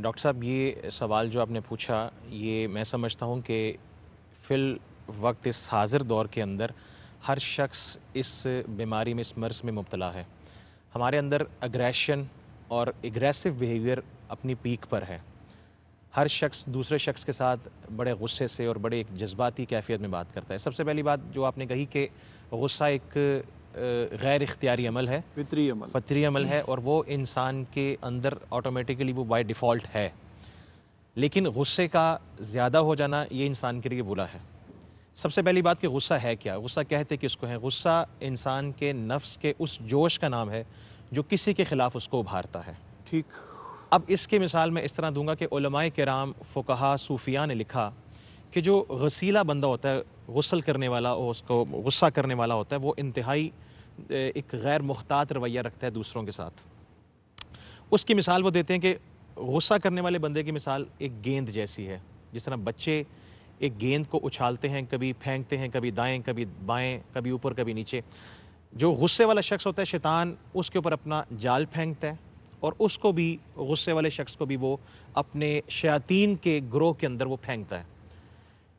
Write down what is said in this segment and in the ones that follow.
Doctor صاحب یہ سوال جو آپ نے پوچھا یہ میں سمجھتا ہوں کہ فی الوقت اس حاضر دور کے اندر ہر شخص اس بیماری میں اس مرض میں مبتلا ہے. ہمارے اندر اگریشن اور اگریسو بیہیویئر اپنی پیک پر ہے. ہر شخص دوسرے شخص کے ساتھ بڑے غصے سے اور بڑے ایک جذباتی کیفیت میں بات کرتا ہے. سب سے پہلی بات جو آپ نے کہی کہ غصہ ایک غیر اختیاری عمل ہے, فطری عمل ہے, اور وہ انسان کے اندر آٹومیٹیکلی وہ بائی ڈیفالٹ ہے. لیکن غصے کا زیادہ ہو جانا یہ انسان کے لیے برا ہے. سب سے پہلی بات کہ غصہ ہے کیا, غصہ کہتے کس کو ہے؟ غصہ انسان کے نفس کے اس جوش کا نام ہے جو کسی کے خلاف اس کو ابھارتا ہے. ٹھیک. اب اس کی مثال میں اس طرح دوں گا کہ علماء کرام, فقہا, صوفیاء نے لکھا کہ جو غسیلہ بندہ ہوتا ہے, غسل کرنے والا, اس کو غصہ کرنے والا ہوتا ہے, وہ انتہائی ایک غیر محتاط رویہ رکھتا ہے دوسروں کے ساتھ. اس کی مثال وہ دیتے ہیں کہ غصہ کرنے والے بندے کی مثال ایک گیند جیسی ہے. جس طرح بچے ایک گیند کو اچھالتے ہیں, کبھی پھینکتے ہیں, کبھی دائیں کبھی بائیں, کبھی اوپر کبھی نیچے. جو غصے والا شخص ہوتا ہے, شیطان اس کے اوپر اپنا جال پھینکتا ہے, اور اس کو بھی, غصے والے شخص کو بھی, وہ اپنے شیاطین کے گروہ کے اندر وہ پھینکتا ہے.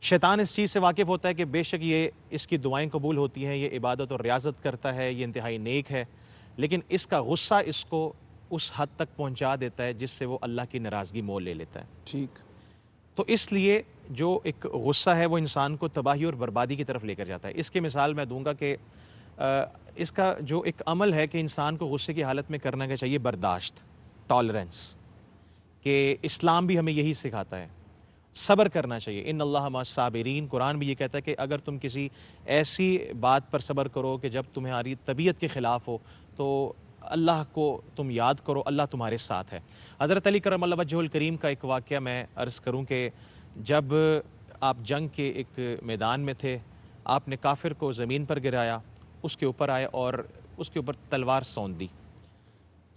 شیطان اس چیز سے واقف ہوتا ہے کہ بے شک یہ اس کی دعائیں قبول ہوتی ہیں, یہ عبادت اور ریاضت کرتا ہے, یہ انتہائی نیک ہے, لیکن اس کا غصہ اس کو اس حد تک پہنچا دیتا ہے جس سے وہ اللہ کی ناراضگی مول لے لیتا ہے. ٹھیک. تو اس لیے جو ایک غصہ ہے وہ انسان کو تباہی اور بربادی کی طرف لے کر جاتا ہے. اس کی مثال میں دوں گا کہ اس کا جو ایک عمل ہے کہ انسان کو غصے کی حالت میں کرنا کیا چاہیے, برداشت, ٹالرنس, کہ اسلام بھی ہمیں یہی سکھاتا ہے. صبر کرنا چاہیے, ان اللہ مع الصابرین. قرآن بھی یہ کہتا ہے کہ اگر تم کسی ایسی بات پر صبر کرو کہ جب تمہاری طبیعت کے خلاف ہو تو اللہ کو تم یاد کرو, اللہ تمہارے ساتھ ہے. حضرت علی کرم اللہ وجہہ الکریم کا ایک واقعہ میں عرض کروں کہ جب آپ جنگ کے ایک میدان میں تھے, آپ نے کافر کو زمین پر گرایا, اس کے اوپر آئے اور اس کے اوپر تلوار سونت دی.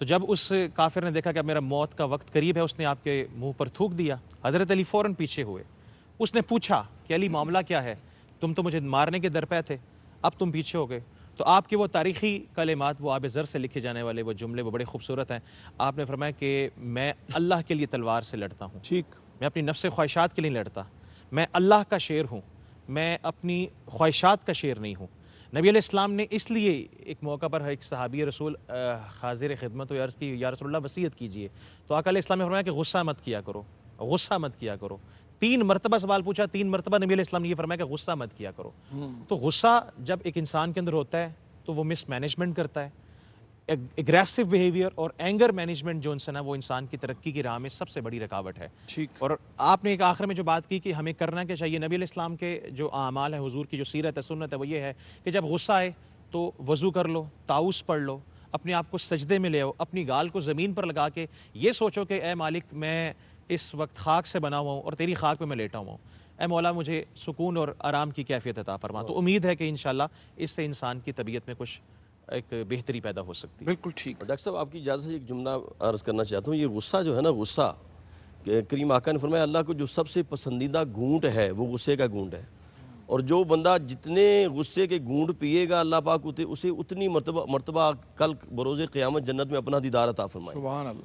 تو جب اس کافر نے دیکھا کہ اب میرا موت کا وقت قریب ہے, اس نے آپ کے منہ پر تھوک دیا. حضرت علی فوراً پیچھے ہوئے. اس نے پوچھا کہ علی معاملہ کیا ہے, تم تو مجھے مارنے کے درپے تھے, اب تم پیچھے ہو گئے. تو آپ کے وہ تاریخی کلمات, وہ آب زر سے لکھے جانے والے وہ جملے, وہ بڑے خوبصورت ہیں. آپ نے فرمایا کہ میں اللہ کے لیے تلوار سے لڑتا ہوں, ٹھیک. میں اپنی نفس خواہشات کے لیے لڑتا, میں اللہ کا شیر ہوں, میں اپنی خواہشات کا شیر نہیں ہوں. نبی علیہ السلام نے اس لیے ایک موقع پر ایک صحابی رسول حاضر خدمت و عرض کی, یا رسول اللہ وصیت کیجئے. تو آقا علیہ السلام نے فرمایا کہ غصہ مت کیا کرو, غصہ مت کیا کرو. 3 مرتبہ سوال پوچھا, 3 مرتبہ نبی علیہ السلام نے یہ فرمایا کہ غصہ مت کیا کرو. تو غصہ جب ایک انسان کے اندر ہوتا ہے تو وہ مس مینجمنٹ کرتا ہے. اگریسو بیہیویئر اور اینگر مینجمنٹ جو انسان ہے وہ انسان کی ترقی کی راہ میں سب سے بڑی رکاوٹ ہے. ٹھیک. اور آپ نے ایک آخر میں جو بات کی کہ ہمیں کرنا کیا چاہیے, نبی علیہ السلام کے جو اعمال ہیں, حضور کی جو سیرت ہے, سنت ہے, وہ یہ ہے کہ جب غصہ آئے تو وضو کر لو, طاؤس پڑھ لو, اپنے آپ کو سجدے میں لے آؤ, اپنی گال کو زمین پر لگا کے یہ سوچو کہ اے مالک میں اس وقت خاک سے بنا ہوا ہوں اور تیری خاک پہ میں لیٹا ہوا ہوں, اے مولا مجھے سکون اور آرام کی کیفیت عطا فرما. تو امید ہے کہ انشاءاللہ اس سے انسان کی طبیعت میں کچھ ایک بہتری پیدا ہو سکتی ہے. بالکل ٹھیک. ڈاکٹر صاحب آپ کی اجازت سے ایک جملہ عرض کرنا چاہتا ہوں. یہ غصہ جو ہے نا, غصہ کہ کریم آقا نے فرمایا اللہ کو جو سب سے پسندیدہ گھونٹ ہے وہ غصے کا گھونٹ ہے, اور جو بندہ جتنے غصے کے گھونٹ پیے گا اللہ پاک اسے اتنی مرتبہ کل بروز قیامت جنت میں اپنا دیدار عطا فرمائے. سبحان اللہ.